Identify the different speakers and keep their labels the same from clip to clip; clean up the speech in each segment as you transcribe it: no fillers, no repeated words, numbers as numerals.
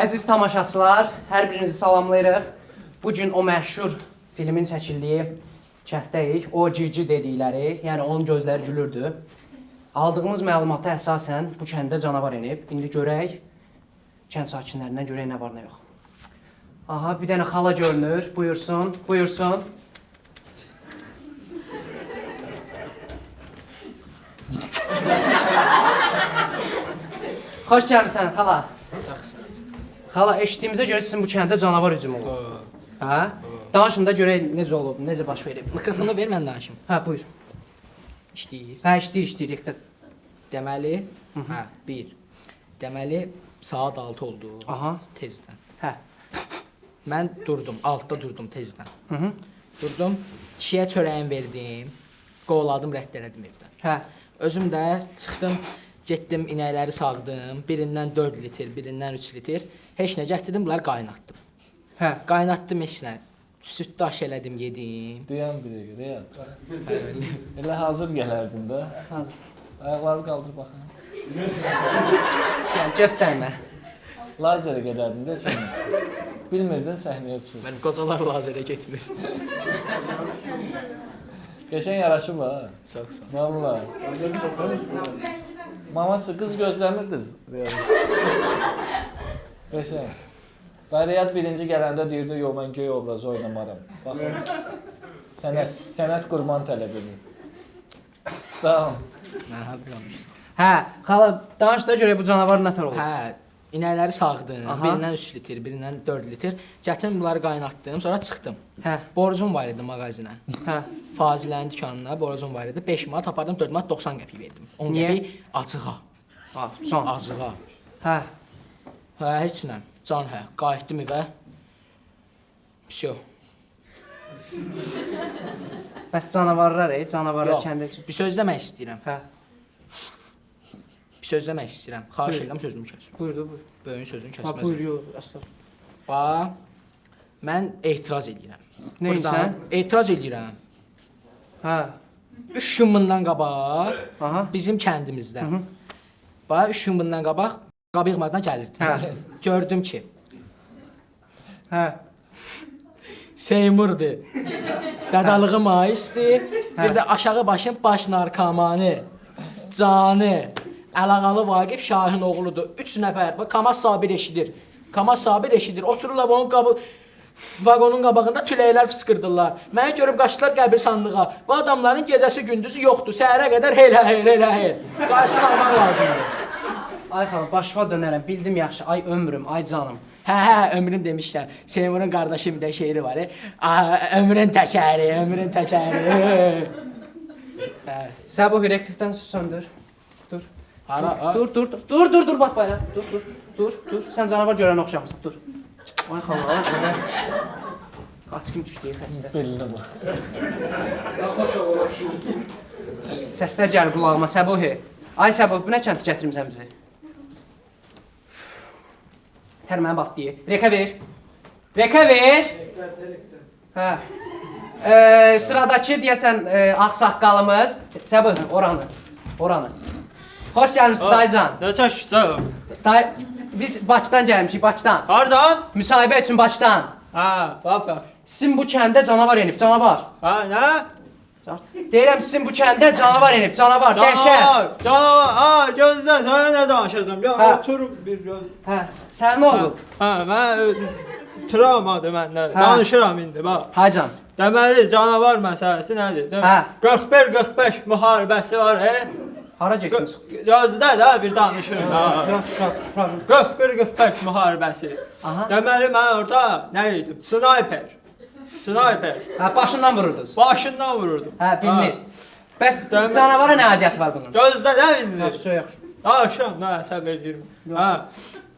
Speaker 1: Əziz tamaşaçılar, hər birinizi salamlayırıq. Bugün o məşhur filmin çəkildiyi kənddəyik. O cici dedikləri, yəni onun gözləri gülürdü. Aldığımız məlumata əsasən bu kəndə canavar enib. İndi görək, kənd sakinlərindən görək nə var nə yox. Aha, bir dənə xala görünür. Buyursun, buyursun. Xoş gəlmisən, xala. Xala, eşitdiyimizə görə sizin bu kəndə canavar hücumu olub. Hə? Danışın da görək necə olub, necə baş verib.
Speaker 2: Mikrofonu ver, mən danışım.
Speaker 1: Hə, buyur.
Speaker 2: İşləyir.
Speaker 1: Hə, işləyir.
Speaker 2: Deməli, bir. Deməli, saat 6 oldu.
Speaker 1: Aha.
Speaker 2: Tezdən.
Speaker 1: Hə.
Speaker 2: Mən durdum, altda durdum tezdən. Durdum, kişiyə çörəyimi verdim, qovladım, rədd elədim evdən.
Speaker 1: Hə.
Speaker 2: Özüm də çıxdım, getdim, inəkləri sağdım. Birindən 4 litr, birindən 3 litr. Heç nə gətirdim, bunları qaynatdım.
Speaker 1: Hə.
Speaker 2: Qaynatdım heç nə. Süd daş elədim, yedim.
Speaker 3: Dayan bir dəqiqə, dayan. Elə hazır gələrdin də.
Speaker 1: Hazır.
Speaker 3: Ayaqları qaldır baxın.
Speaker 1: Yəni, göstərmə.
Speaker 3: Lazerə gedərdin də sonra. Bilmirdin səhnəyə düşürsün.
Speaker 2: Mənim qocalar lazerə getmir.
Speaker 3: Qəşəng yaraşıb ha.
Speaker 2: Çox sağ ol.
Speaker 3: Vallahi. Maması qız gözləmirdiniz. Qəşəng. Riyad birinci gələndə deyirdi, yox mən göy obrazı oynamaram. Baxın. Sənət qurban tələb edir. Tamam.
Speaker 2: Mən harda qalmışdım?
Speaker 1: Hə, xala, danış da görək bu canavar nətər olub.
Speaker 2: Hə, inəkləri sağdım.
Speaker 1: Aha.
Speaker 2: Birindən 3 litr, birindən 4 litr. Gətirdim bunları qaynatdım, sonra çıxdım.
Speaker 1: Hə.
Speaker 2: Borcum var idi mağazinə.
Speaker 1: Hə.
Speaker 2: Fazilənin dükanına borcum var idi. 5 manat apardım, 4 manat 90 qəpik verdim. 10
Speaker 1: Niyə?
Speaker 2: qəpik acığa.
Speaker 1: Ha, son.
Speaker 2: Acığa.
Speaker 1: Hə.
Speaker 2: Hə, heç nə. Can hə, qayıtdım evə. Всё.
Speaker 1: Bəs canavarlar, canavarlar
Speaker 2: Yox,
Speaker 1: kəndə.
Speaker 2: bir söz demək istəyirəm.
Speaker 1: Hə.
Speaker 2: Bir söz demək istəyirəm. Xahiş
Speaker 1: Buyur.
Speaker 2: edirəm sözümü kəs.
Speaker 1: Buyur, buyur.
Speaker 2: Böyüyün sözünü
Speaker 1: Ha, buyur,
Speaker 2: kəsməz.
Speaker 1: yox, əsla.
Speaker 2: Bax, mən etiraz edirəm.
Speaker 1: Nə
Speaker 2: Burdan
Speaker 1: edirsən?
Speaker 2: etiraz edirəm.
Speaker 1: Hə.
Speaker 2: 3 gün bundan qabaq
Speaker 1: Aha.
Speaker 2: bizim kəndimizdə. Bax 3 gün bundan qabaq qabıqmadan gəlirdi.
Speaker 1: Hə.
Speaker 2: Gördüm ki,
Speaker 1: Hə.
Speaker 2: Seymurdur. Dadalığı maisdir. Bir də aşağı başın baş narkomanı. Canı. Əlaqalı Vaqif Şahin oğludur. 3 nəfər. Bax Kamaz Sabir eşidir. Kamaz Sabir eşidir. Otururlar onun vaqonun qabağında tüləklər fıskırdırlar. Məni görüb qaçdılar qəbirstanlığa. Bu adamların gecəsi gündüzü yoxdur. Səhərə qədər elə. Qarşısını almaq lazımdır.
Speaker 1: Ay xala, başva dönərəm. Bildim yaxşı. Ay ömrüm, ay canım.
Speaker 2: Hə, ömrüm demişlər. Seymurun qardaşı bir də şeiri var. Ömrün təkəri, ömrün təkəri. Hə.
Speaker 1: Səbuh reklikdən söndür. Dur.
Speaker 2: Hara?
Speaker 1: Dur, bas bayrağı. Dur. Sən canavar görən oxşamısan. Dur. Ay xala, ay. Qaç kim düşdü xəstə.
Speaker 3: Belli bax.
Speaker 1: Səslər gəlir qulağıma, Səbuhi. Ay Səbuh, bu nə kənd gətirmisən bizi? Tər mənə bas deyə. Reka ver. Hə. Sıradakı deyəsən ağsaqqalımız. Səbuh, oranı. Xoş gəlmisiniz dayıcan.
Speaker 4: Nə çəkirsən?
Speaker 1: Dayı, biz Bakıdan gəlmişik, Bakıdan.
Speaker 4: Hardan?
Speaker 1: Müsahibə üçün Bakıdan.
Speaker 4: Ha, baba.
Speaker 1: Sizin bu kəndə canavar enib, canavar.
Speaker 4: Ha, nə?
Speaker 1: Deyirəm sizin bu kəndə canavar enib, canavar, dəhşət.
Speaker 4: Canavar. Ha, gözlə, sənə nə danışacağam? Ya,
Speaker 1: Hə.
Speaker 4: otur bir göz.
Speaker 1: Hə, sən nə olub?
Speaker 4: Ha, mən travmadır məndə.
Speaker 1: Hə.
Speaker 4: Danışıram indi, bax.
Speaker 1: Hacan.
Speaker 4: Deməli, canavar məsələsi nədir?
Speaker 1: Hə.
Speaker 4: 41-45 müharibəsi var,
Speaker 1: Hara getdiniz?
Speaker 4: Gözlə də bir danışırım da.
Speaker 1: Yaxşı, problem.
Speaker 4: 41-45 müharibəsi.
Speaker 1: Aha.
Speaker 4: Deməli, mən orada nə idim? Snayper.
Speaker 1: Hə, başından vururdunuz.
Speaker 4: Başından vururdum.
Speaker 1: Hə, bilinir. Bəs
Speaker 4: Demək-
Speaker 1: canavara nə adiyyəti var bunun?
Speaker 4: Gözlə də indi.
Speaker 1: Yaxşı.
Speaker 4: Danışıram, nə əsəb edirəm. Hə.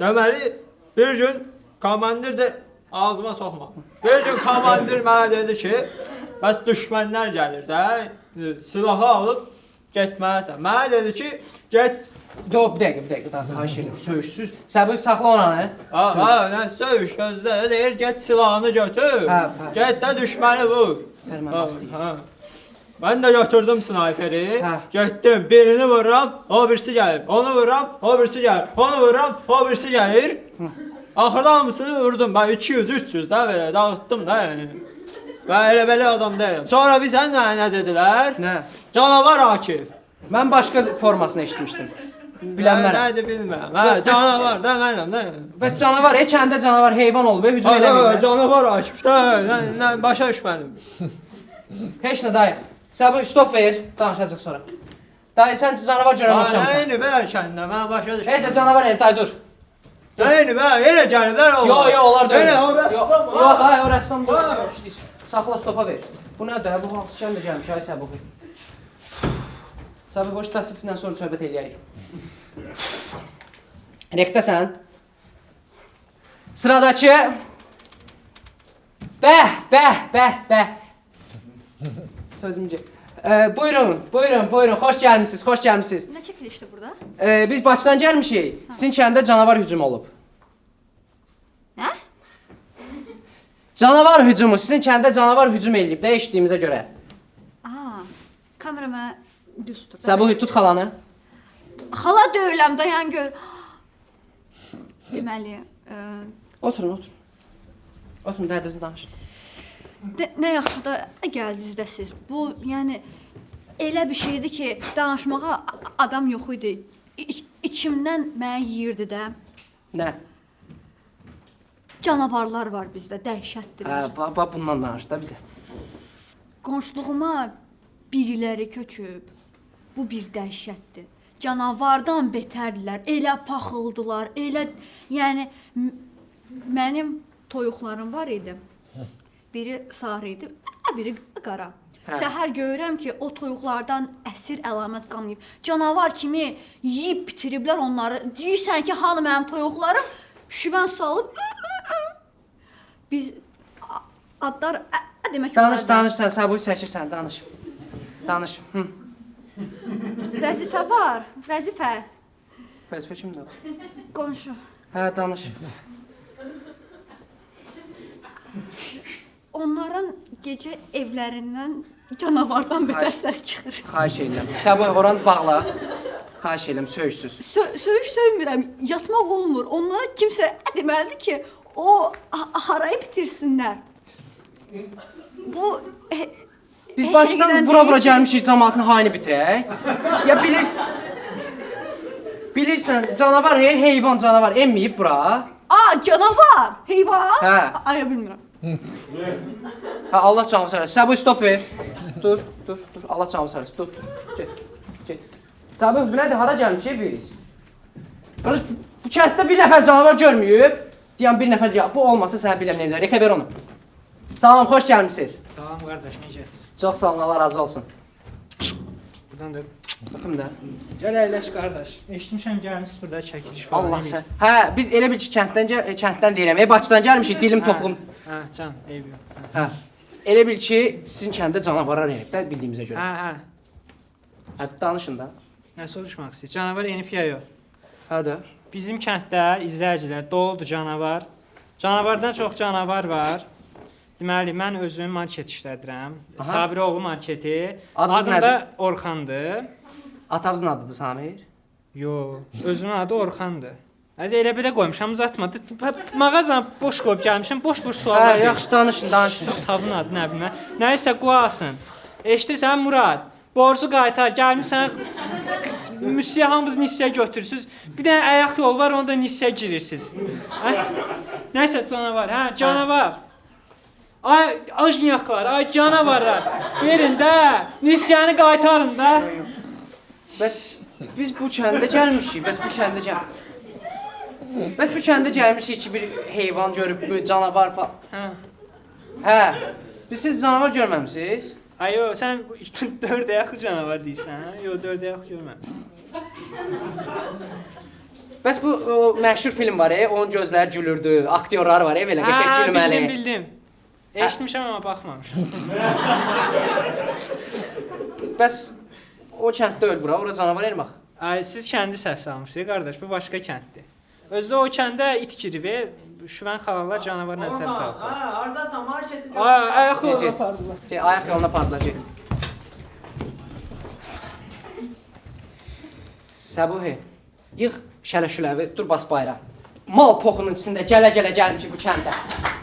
Speaker 4: Deməli, bir gün komandir də ağzıma soxma. Bir gün komandir mənə dedi ki, bəs düşmənlər gəlir də, silahı alıb getməlisən. Mənə dedi ki, get.
Speaker 1: Dur, bir dəqiqə, xahiş edirəm, söyüşsüz. Səbuh, saxla oranı.
Speaker 4: Nə söyüş gözlə, deyir, get silahını götür.
Speaker 1: Hə.
Speaker 4: Get də düşməni vur.
Speaker 1: Tərmən
Speaker 4: Hə,
Speaker 1: bastı.
Speaker 4: hə. Mən də götürdüm snayperi,
Speaker 1: Hə.
Speaker 4: getdim, birini vururam, o birisi gəlir. Onu vururam, o birisi gəlir. Onu vururam, o birisi gəlir. Axırda hamısını vurdum. Ben 200-300 da belə dağıtdım da yəni. Ben elə belə adam değilim. Sonra bir sən nə dedilər?
Speaker 1: Nə?
Speaker 4: Canavar Akif.
Speaker 1: Mən başqa formasını eşitmişdim. Bilənmərəm.
Speaker 4: Nədir bilmirəm. Hə, canavar da mənəm də.
Speaker 1: Bəs canavar, kəndə canavar heyvan olub, hücum eləmir.
Speaker 4: Canavar Akif da. Nə başa düşmədim.
Speaker 1: Heç nə dayı. Sən bu stop ver, danışacaq sonra. Dayı sən canavar görən axşamsan.
Speaker 4: Nəyini bə kəndə, mən başa düşmədim.
Speaker 1: Heç nə canavar el, dayı dur.
Speaker 4: Nəyini bə, elə gəliblər o.
Speaker 1: Yo, onlar da
Speaker 4: Elə
Speaker 1: öyle.
Speaker 4: o rəssam.
Speaker 1: Yox, hayır, o rəssam
Speaker 4: Ha.
Speaker 1: deyil. Saxla, stopa ver. Bu nədir? Bu hansı kəndə gəlmiş, ay Səbuhi. Səbuhi, boş statifdən sonra söhbət eləyərik. Rekdəsən. Sıradakı. Bəh. Sözümcə. Buyurun, xoş gəlmisiniz.
Speaker 5: Nə çəkilişdir burada?
Speaker 1: Biz Bakıdan gəlmişik. Sizin kəndə canavar hücumu olub.
Speaker 5: Nə?
Speaker 1: Canavar hücumu, sizin kəndə canavar hücum eləyib də eşitdiyimizə görə.
Speaker 5: Kamerama düz tut.
Speaker 1: Səbuhi, tut xalanı.
Speaker 5: Xala deyiləm, dayan gör. Deməli,
Speaker 1: Oturun. Oturun, dərdinizi danışın.
Speaker 5: nə yaxşı da gəldiniz də siz. Bu, yəni elə bir şeydir ki, danışmağa adam yox idi. İçimdən mənə yeyirdi də.
Speaker 1: Nə?
Speaker 5: Canavarlar var bizdə, dəhşətdir.
Speaker 1: Bundan danış da bizə.
Speaker 5: Qonşuluğuma biriləri köçüb. Bu bir dəhşətdir. Canavardan betərdirlər. Elə paxıldılar, elə yəni mənim toyuqlarım var idi. Biri sarı idi, biri qara. Səhər görürəm ki, o toyuqlardan əsir əlamət qalmayıb. Canavar kimi yeyib bitiriblər onları. Deyirsən ki, hanı mənim toyuqlarım? Şüvən salıb. Biz adlar demək
Speaker 1: Danış, sən Səbuhi çəkirsən, danış.
Speaker 5: Vəzifə var, vəzifə.
Speaker 1: Vəzifə kimdir?
Speaker 5: Qonşu.
Speaker 1: Hə, danış.
Speaker 5: Onların gecə evlərindən canavardan betər səs çıxır.
Speaker 1: Xahiş edirəm. Səbuhi, oranı bağla. Xahiş edirəm, söyüşsüz.
Speaker 5: Söyüş söymirəm, yatmaq olmur. Onlara kimsə deməlidir ki, o harayı bitirsinlər. Bu
Speaker 1: Biz Bakıdan vura gəlmişik, cəmaatını hayını bitirək. Ya bilirsən, canavar, heyvan canavar emməyib bura.
Speaker 5: Canavar, heyvan.
Speaker 1: Hə.
Speaker 5: Aya bilmirəm.
Speaker 1: Hə, Allah canı sərəsin. Səbuhi, stop ver. Dur. Allah canı sərəsin. Dur. Get. Səbuhi, bu nədir? Hara gəlmişik biz? Bu kənddə bir nəfər canavar görməyib. Deyən bir nəfər deyək, bu olmasa sənə biləm neyəcək. Rekə ver onu. Salam, xoş gəlmişsiniz.
Speaker 4: Salam qardaş, necəsiz?
Speaker 1: Çox sağ olun, Allah razı olsun.
Speaker 4: Buradan da.
Speaker 1: Baxın da.
Speaker 4: Gəl əyləş qardaş. Eşitmişəm gəlmisiniz burada çəkiliş falan.
Speaker 1: Allah sən. Hə, biz elə bil ki, kənddən deyirəm. Bakıdan gəlmişik, dilim topuğum.
Speaker 4: Hə, can, eyb yox.
Speaker 1: Hə. Elə bil ki, sizin kəndə canavarlar enib də bildiyimizə görə.
Speaker 4: Hə.
Speaker 1: Hə, danışın da.
Speaker 4: Nə soruşmaq istəyir? Canavar enib ya yox?
Speaker 1: Hə də.
Speaker 4: Bizim kənddə izləyicilər doludur canavar. Canavardan çox canavar var. Deməli, mən özüm market işlədirəm. Sabiroğlu marketi.
Speaker 1: Adınız
Speaker 4: Adım da
Speaker 1: nədir?
Speaker 4: Orxandır.
Speaker 1: Atanızın adıdır Samir.
Speaker 4: Yo, özümün adı Orxandır. Elə belə qoymuşam, uzatma. Mağazanı boş qoyub gəlmişəm, boş-boş suallar.
Speaker 1: Hə, yaxşı danışın.
Speaker 4: Kitabın adı nə bilmə. Nəysə qulaq asın. Eşidirsən Murad? Borcu qaytar, gəlmirsən. Müsiyə hamınız nisyə götürürsüz. Bir dənə ayaq yol var, onda nisyə girirsiniz. Nəysə canavar, hə, canavar. Ay ajnyaklar, ay canavarlar. Verin də, nisyəni qaytarın da.
Speaker 1: Bəs biz bu kəndə gəlmişik. Bəs bu kəndə gəlmişik ki, bir heyvan görüb, canavar falan. Hə. Siz canavar görməmisiniz?
Speaker 4: Ay yo, sən dörd ayaqlı canavar deyirsən, hə? Yo, dörd ayaqlı görməmişəm.
Speaker 1: Bəs bu məşhur film var, onun gözləri gülürdü, aktyorlar var, belə qəşəng gülməli.
Speaker 4: Bildim. Eşitmişəm amma baxmamışam.
Speaker 1: Bəs o kənddə öl bura, ora canavar elmək.
Speaker 4: Ay, siz kəndi səhv salmışsınız, qardaş, bu başqa kənddir. Özdə o kəndə it girib, şüvən xalalar canavarla səhv salıb.
Speaker 3: Hə, hardasan marketin?
Speaker 4: Ayaq yoluna apardılar.
Speaker 1: Ayaq yoluna apardılar. Səbuhi, yığ şələşüləvi, dur bas bayra. mal poxunun içində gələ-gələ gəlmişik bu kəndə.